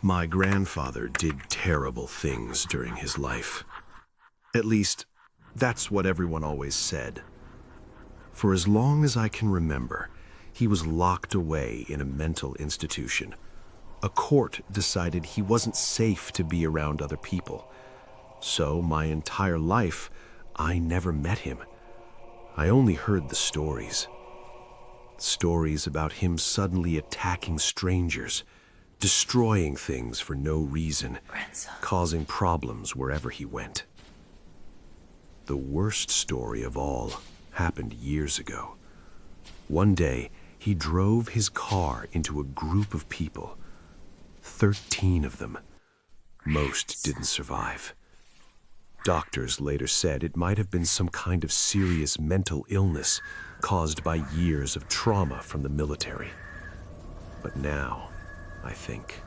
My grandfather did terrible things during his life. At least, that's what everyone always said. For as long as I can remember, he was locked away in a mental institution. A court decided he wasn't safe to be around other people. So my entire life, I never met him. I only heard the stories. Stories about him suddenly attacking strangers, destroying things for no reason, causing problems wherever he went. The worst story of all happened years ago. One day, he drove his car into a group of people. 13 of them. Most didn't survive. Doctors later said it might have been some kind of serious mental illness caused by years of trauma from the military. But now, I think,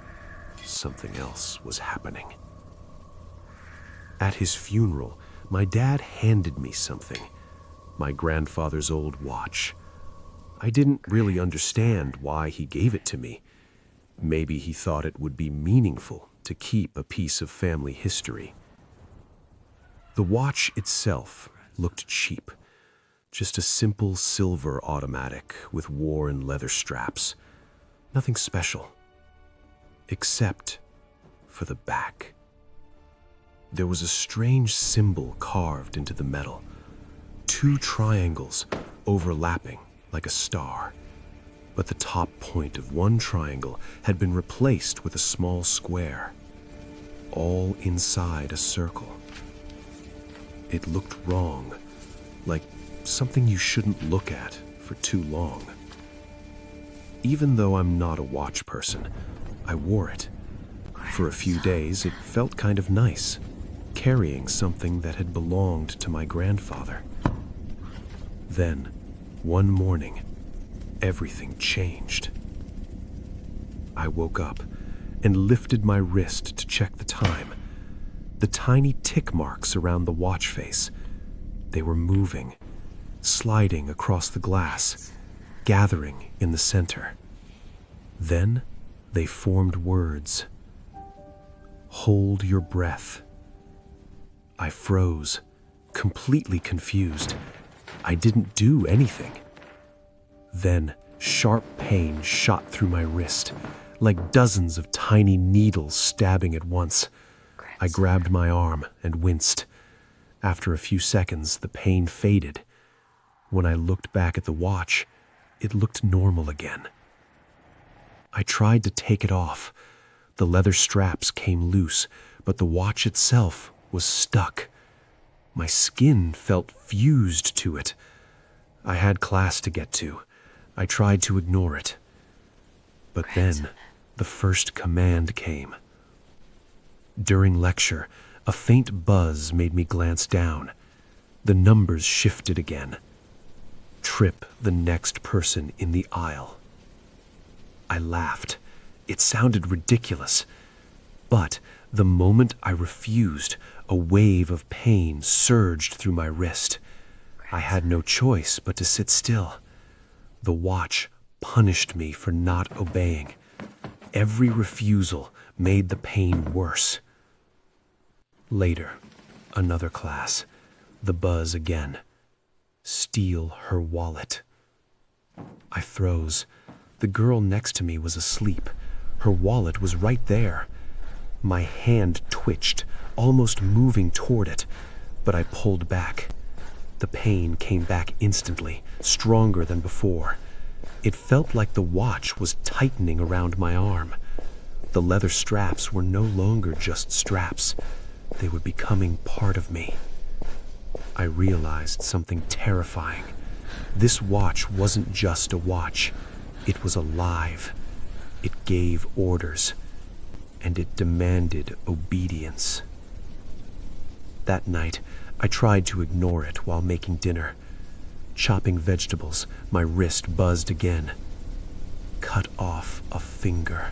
something else was happening. At his funeral, my dad handed me something, my grandfather's old watch. I didn't really understand why he gave it to me. Maybe he thought it would be meaningful to keep a piece of family history. The watch itself looked cheap, just a simple silver automatic with worn leather straps. Nothing special, except for the back. There was a strange symbol carved into the metal, 2 triangles overlapping like a star. But the top point of one triangle had been replaced with a small square, all inside a circle. It looked wrong, like something you shouldn't look at for too long. Even though I'm not a watch person, I wore it. For a few days, it felt kind of nice, carrying something that had belonged to my grandfather. Then, one morning, everything changed. I woke up and lifted my wrist to check the time. The tiny tick marks around the watch face. They were moving, sliding across the glass, gathering in the center. Then they formed words. Hold your breath. I froze, completely confused. I didn't do anything. Then sharp pain shot through my wrist, like dozens of tiny needles stabbing at once. I grabbed my arm and winced. After a few seconds, the pain faded. When I looked back at the watch, it looked normal again. I tried to take it off. The leather straps came loose, but the watch itself was stuck. My skin felt fused to it. I had class to get to. I tried to ignore it. But then, the first command came. During lecture, a faint buzz made me glance down. The numbers shifted again. Trip the next person in the aisle. I laughed. It sounded ridiculous. But the moment I refused, a wave of pain surged through my wrist. I had no choice but to sit still. The watch punished me for not obeying. Every refusal made the pain worse. Later, another class. The buzz again. Steal her wallet. I froze. The girl next to me was asleep. Her wallet was right there. My hand twitched, almost moving toward it, but I pulled back. The pain came back instantly, stronger than before. It felt like the watch was tightening around my arm. The leather straps were no longer just straps. They were becoming part of me. I realized something terrifying. This watch wasn't just a watch. It was alive. It gave orders, and it demanded obedience. That night, I tried to ignore it while making dinner. Chopping vegetables, my wrist buzzed again. Cut off a finger.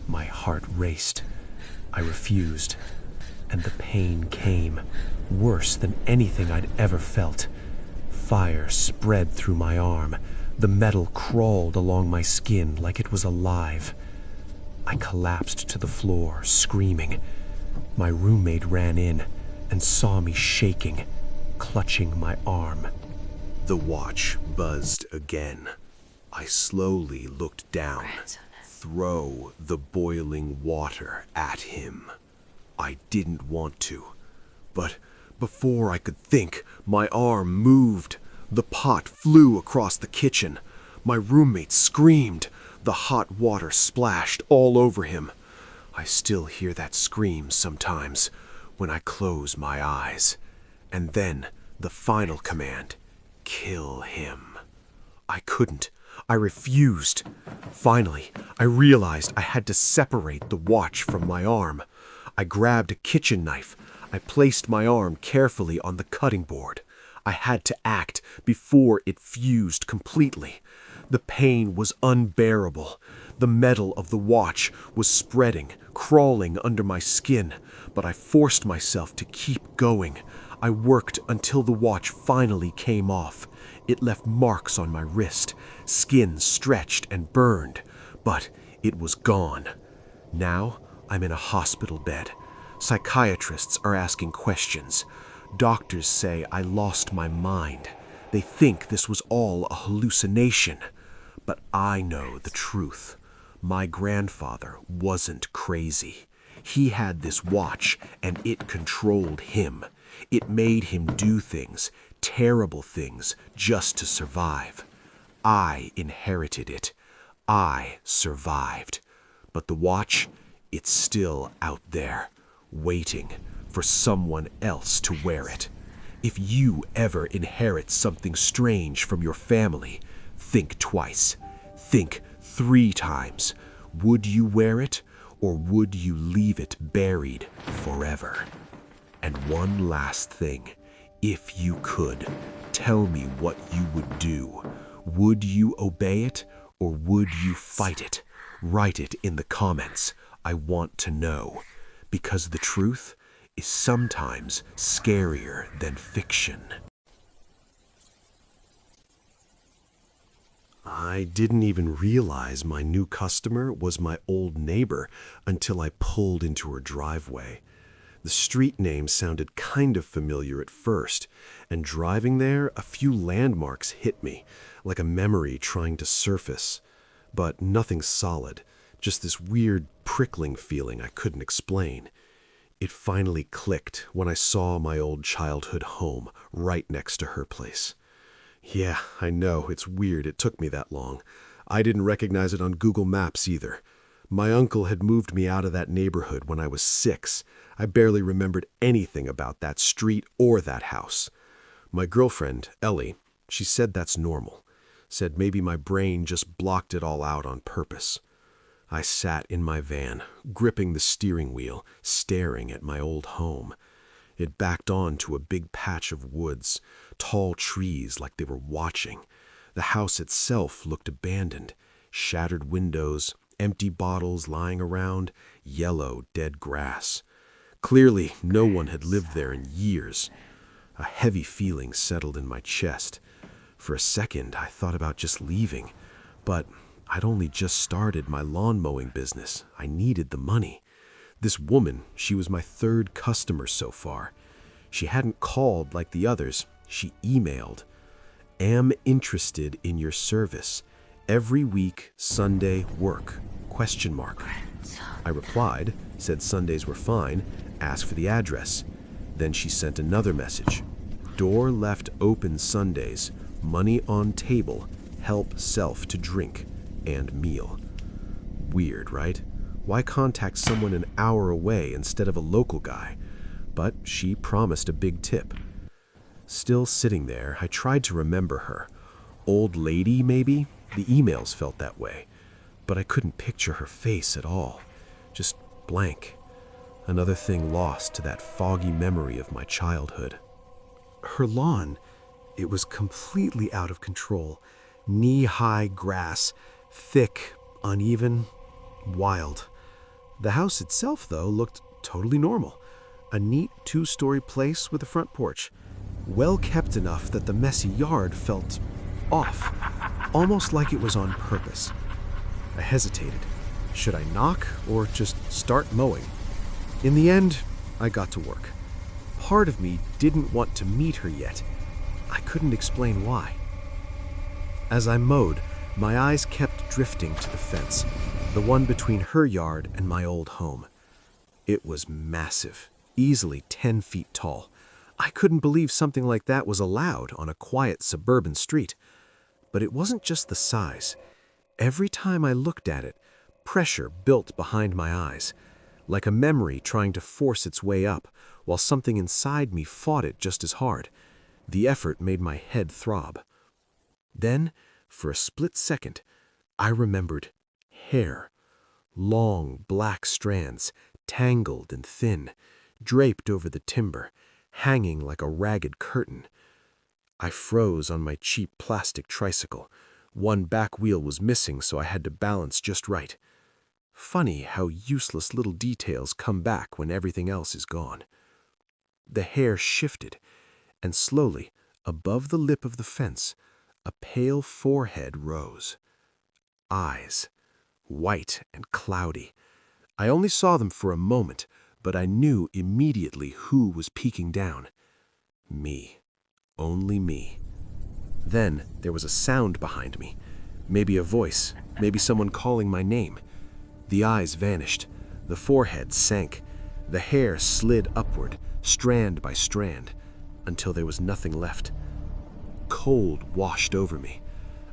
My heart raced. I refused, and the pain came, worse than anything I'd ever felt. Fire spread through my arm. The metal crawled along my skin like it was alive. I collapsed to the floor, screaming. My roommate ran in and saw me shaking, clutching my arm. The watch buzzed again. I slowly looked down, throw the boiling water at him. I didn't want to, but before I could think, my arm moved. The pot flew across the kitchen. My roommate screamed. The hot water splashed all over him. I still hear that scream sometimes when I close my eyes. And then the final command, kill him. I couldn't. I refused. Finally, I realized I had to separate the watch from my arm. I grabbed a kitchen knife. I placed my arm carefully on the cutting board. I had to act before it fused completely. The pain was unbearable. The metal of the watch was spreading, crawling under my skin, but I forced myself to keep going. I worked until the watch finally came off. It left marks on my wrist, skin stretched and burned, but it was gone. Now I'm in a hospital bed. Psychiatrists are asking questions. Doctors say I lost my mind. They think this was all a hallucination. But I know the truth. My grandfather wasn't crazy. He had this watch, and it controlled him. It made him do things, terrible things, just to survive. I inherited it. I survived. But the watch, it's still out there, waiting for someone else to wear it. If you ever inherit something strange from your family, think twice. Think 3 times. Would you wear it, or would you leave it buried forever? And one last thing. If you could, tell me what you would do. Would you obey it, or would you fight it? Write it in the comments. I want to know. Because the truth is sometimes scarier than fiction. I didn't even realize my new customer was my old neighbor until I pulled into her driveway. The street name sounded kind of familiar at first, and driving there, a few landmarks hit me, like a memory trying to surface. But nothing solid, just this weird prickling feeling I couldn't explain. It finally clicked when I saw my old childhood home right next to her place. Yeah, I know, it's weird it took me that long. I didn't recognize it on Google Maps either. My uncle had moved me out of that neighborhood when I was 6. I barely remembered anything about that street or that house. My girlfriend, Ellie, she said that's normal. Said maybe my brain just blocked it all out on purpose. I sat in my van, gripping the steering wheel, staring at my old home. It backed onto a big patch of woods, tall trees like they were watching. The house itself looked abandoned, shattered windows, empty bottles lying around, yellow, dead grass. Clearly, no one had lived there in years. A heavy feeling settled in my chest. For a second, I thought about just leaving, but I'd only just started my lawn mowing business. I needed the money. This woman, she was my 3rd customer so far. She hadn't called like the others. She emailed. Am interested in your service. Every week, Sunday work? ? I replied, said Sundays were fine, asked for the address. Then she sent another message. Door left open Sundays, money on table, help self to drink, and meal. Weird, right? Why contact someone an hour away instead of a local guy? But she promised a big tip. Still sitting there, I tried to remember her. Old lady, maybe? The emails felt that way. But I couldn't picture her face at all. Just blank. Another thing lost to that foggy memory of my childhood. Her lawn, it was completely out of control. Knee-high grass, thick, uneven, wild. The house itself, though, looked totally normal. A neat 2-story place with a front porch. Well kept enough that the messy yard felt off, almost like it was on purpose. I hesitated. Should I knock or just start mowing? In the end, I got to work. Part of me didn't want to meet her yet. I couldn't explain why. As I mowed, my eyes kept drifting to the fence, the one between her yard and my old home. It was massive, easily 10 feet tall. I couldn't believe something like that was allowed on a quiet suburban street. But it wasn't just the size. Every time I looked at it, pressure built behind my eyes, like a memory trying to force its way up, while something inside me fought it just as hard. The effort made my head throb. Then, for a split second, I remembered hair. Long, black strands, tangled and thin, draped over the timber, hanging like a ragged curtain. I froze on my cheap plastic tricycle. One back wheel was missing, so I had to balance just right. Funny how useless little details come back when everything else is gone. The hair shifted, and slowly, above the lip of the fence, a pale forehead rose. Eyes, white and cloudy. I only saw them for a moment, but I knew immediately who was peeking down. Me. Only me. Then there was a sound behind me. Maybe a voice, maybe someone calling my name. The eyes vanished. The forehead sank. The hair slid upward, strand by strand, until there was nothing left. Cold washed over me.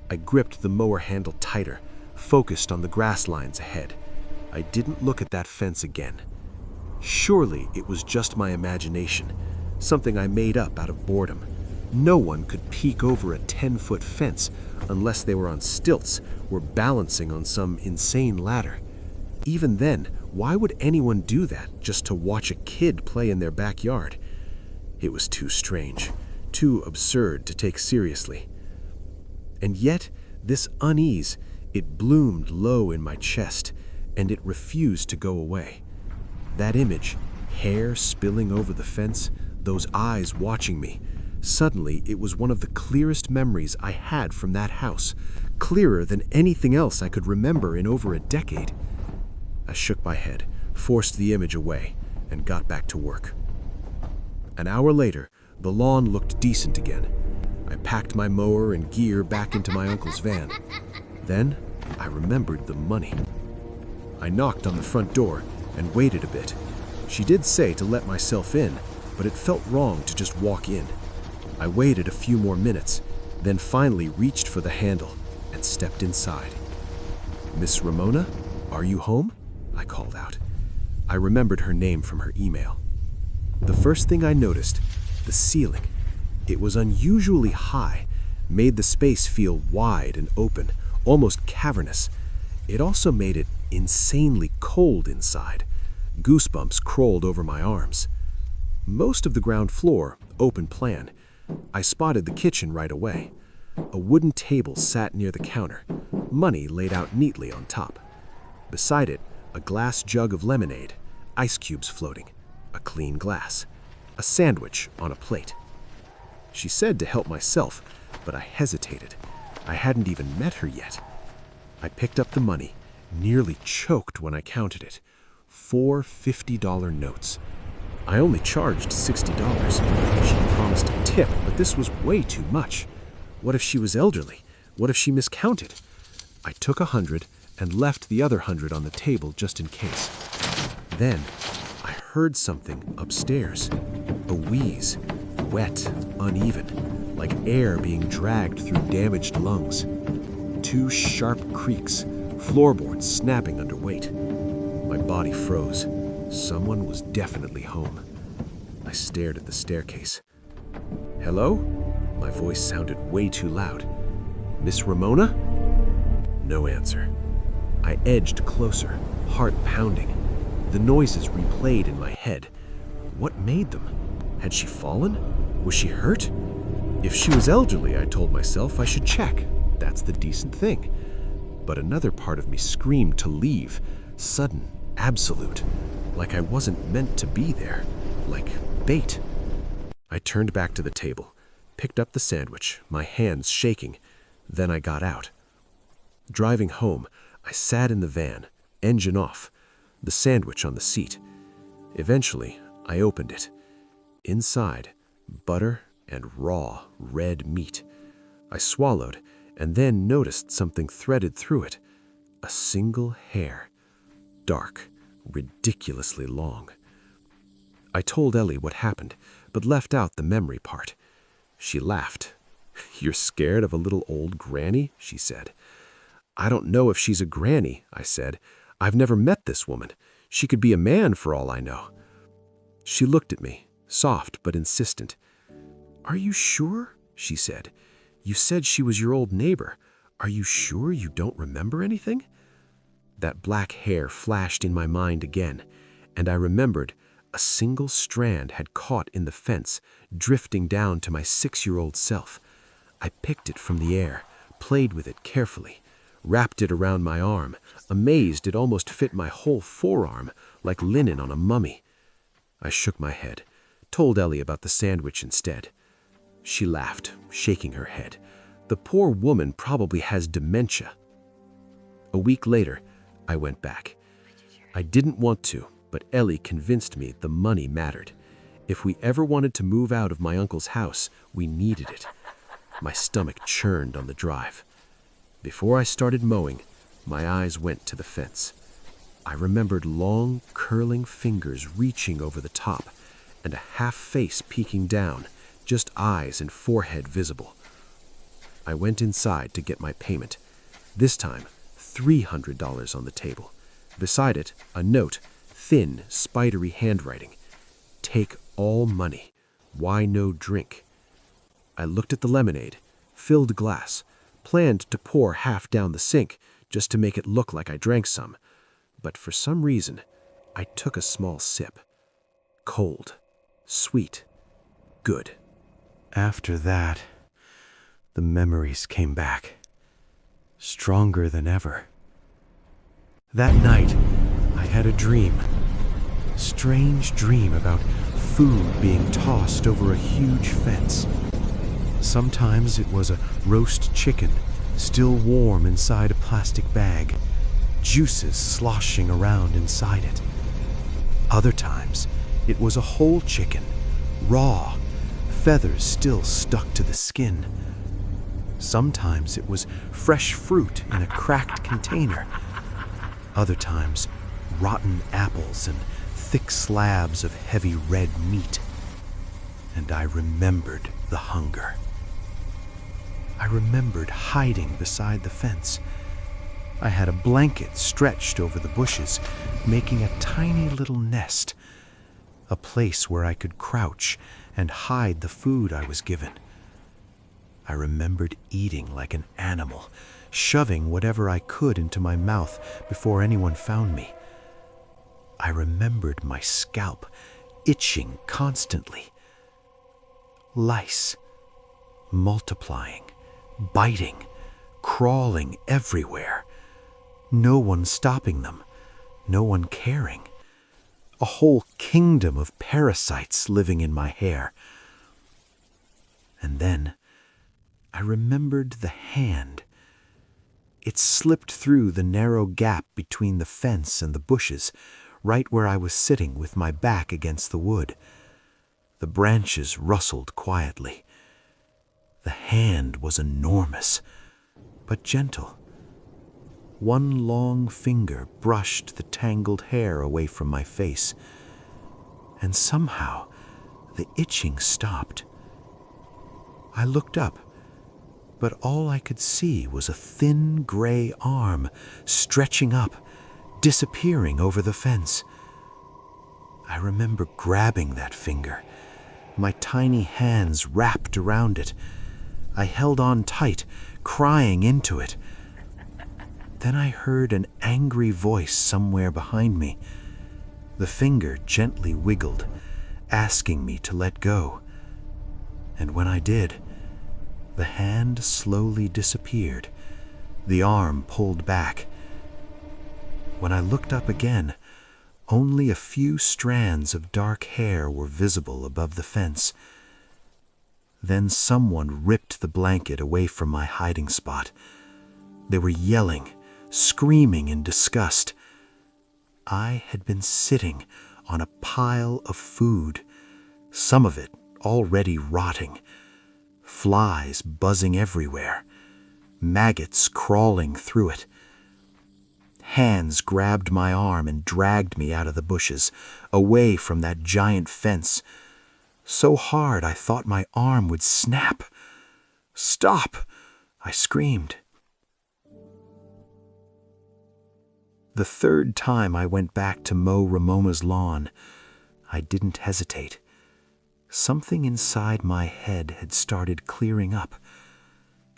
I gripped the mower handle tighter, focused on the grass lines ahead. I didn't look at that fence again. Surely it was just my imagination, something I made up out of boredom. No one could peek over a 10-foot fence unless they were on stilts or balancing on some insane ladder. Even then, why would anyone do that just to watch a kid play in their backyard? It was too strange, too absurd to take seriously. And yet, this unease, it bloomed low in my chest, and it refused to go away. That image, hair spilling over the fence, those eyes watching me, suddenly it was one of the clearest memories I had from that house, clearer than anything else I could remember in over a decade. I shook my head, forced the image away, and got back to work. An hour later, the lawn looked decent again. I packed my mower and gear back into my uncle's van. Then, I remembered the money. I knocked on the front door and waited a bit. She did say to let myself in, but it felt wrong to just walk in. I waited a few more minutes, then finally reached for the handle and stepped inside. "Miss Ramona, are you home?" I called out. I remembered her name from her email. The first thing I noticed, the ceiling. It was unusually high, made the space feel wide and open, almost cavernous. It also made it insanely cold inside. Goosebumps crawled over my arms. Most of the ground floor, open plan. I spotted the kitchen right away. A wooden table sat near the counter, money laid out neatly on top. Beside it, a glass jug of lemonade, ice cubes floating, a clean glass, a sandwich on a plate. She said to help myself, but I hesitated. I hadn't even met her yet. I picked up the money, nearly choked when I counted it. 4 $50 notes. I only charged $60. She promised a tip, but this was way too much. What if she was elderly? What if she miscounted? I took 100 and left the other 100 on the table just in case. Then, I heard something upstairs. A wheeze, wet, uneven, like air being dragged through damaged lungs. 2 sharp creaks, floorboards snapping under weight. My body froze. Someone was definitely home. I stared at the staircase. "Hello?" My voice sounded way too loud. "Miss Ramona?" No answer. I edged closer, heart pounding. The noises replayed in my head. What made them? Had she fallen? Was she hurt? If she was elderly, I told myself I should check. That's the decent thing. But another part of me screamed to leave, sudden, absolute, like I wasn't meant to be there, like bait. I turned back to the table, picked up the sandwich, my hands shaking. Then I got out. Driving home, I sat in the van, engine off, the sandwich on the seat. Eventually, I opened it. Inside, butter and raw, red meat. I swallowed and then noticed something threaded through it. A single hair. Dark, ridiculously long. I told Ellie what happened, but left out the memory part. She laughed. "You're scared of a little old granny?" she said. "I don't know if she's a granny," I said. "I've never met this woman. She could be a man for all I know." She looked at me, soft but insistent. "Are you sure?" she said. "You said she was your old neighbor. Are you sure you don't remember anything?" That black hair flashed in my mind again, and I remembered a single strand had caught in the fence, drifting down to my 6-year-old self. I picked it from the air, played with it carefully, wrapped it around my arm, amazed it almost fit my whole forearm, like linen on a mummy. I shook my head, told Ellie about the sandwich instead. She laughed, shaking her head. The poor woman probably has dementia. A week later, I went back. I didn't want to, but Ellie convinced me the money mattered. If we ever wanted to move out of my uncle's house, we needed it. My stomach churned on the drive. Before I started mowing, my eyes went to the fence. I remembered long, curling fingers reaching over the top, and a half face peeking down, just eyes and forehead visible. I went inside to get my payment. This time, $300 on the table. Beside it, a note, thin, spidery handwriting. "Take all money. Why no drink?" I looked at the lemonade, filled glass, planned to pour half down the sink just to make it look like I drank some. But for some reason, I took a small sip. Cold, sweet, good. After that, the memories came back, stronger than ever. That night, I had a dream. Strange dream about food being tossed over a huge fence. Sometimes it was a roast chicken, still warm inside a plastic bag, juices sloshing around inside it. Other times, it was a whole chicken, raw, feathers still stuck to the skin. Sometimes it was fresh fruit in a cracked container. Other times, rotten apples and thick slabs of heavy red meat. And I remembered the hunger. I remembered hiding beside the fence. I had a blanket stretched over the bushes, making a tiny little nest, a place where I could crouch and hide the food I was given. I remembered eating like an animal, shoving whatever I could into my mouth before anyone found me. I remembered my scalp itching constantly. Lice, multiplying, biting, crawling everywhere. No one stopping them, no one caring. A whole kingdom of parasites living in my hair. And then I remembered the hand. It slipped through the narrow gap between the fence and the bushes, right where I was sitting with my back against the wood. The branches rustled quietly. The hand was enormous, but gentle. One long finger brushed the tangled hair away from my face, and somehow the itching stopped. I looked up, but all I could see was a thin gray arm stretching up, disappearing over the fence. I remember grabbing that finger, my tiny hands wrapped around it. I held on tight, crying into it. Then I heard an angry voice somewhere behind me. The finger gently wiggled, asking me to let go. And when I did, the hand slowly disappeared, the arm pulled back. When I looked up again, only a few strands of dark hair were visible above the fence. Then someone ripped the blanket away from my hiding spot. They were yelling, screaming in disgust. I had been sitting on a pile of food, some of it already rotting, flies buzzing everywhere, maggots crawling through it. Hands grabbed my arm and dragged me out of the bushes, away from that giant fence, so hard I thought my arm would snap. "Stop!" I screamed. The third time I went back to mow Ramona's lawn, I didn't hesitate. Something inside my head had started clearing up,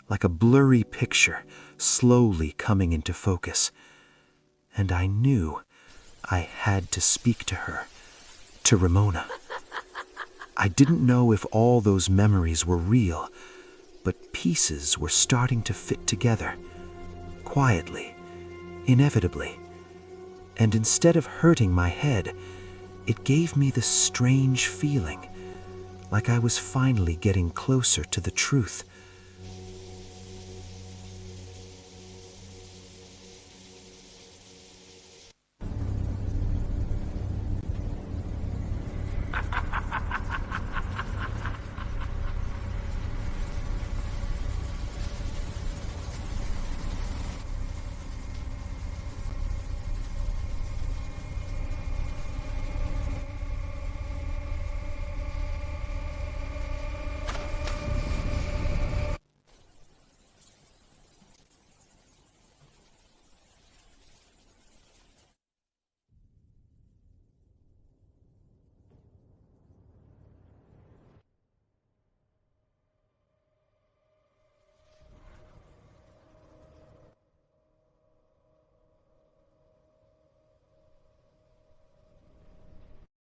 like a blurry picture slowly coming into focus. And I knew I had to speak to her, to Ramona. I didn't know if all those memories were real, but pieces were starting to fit together, quietly, inevitably. And instead of hurting my head, it gave me this strange feeling, like I was finally getting closer to the truth.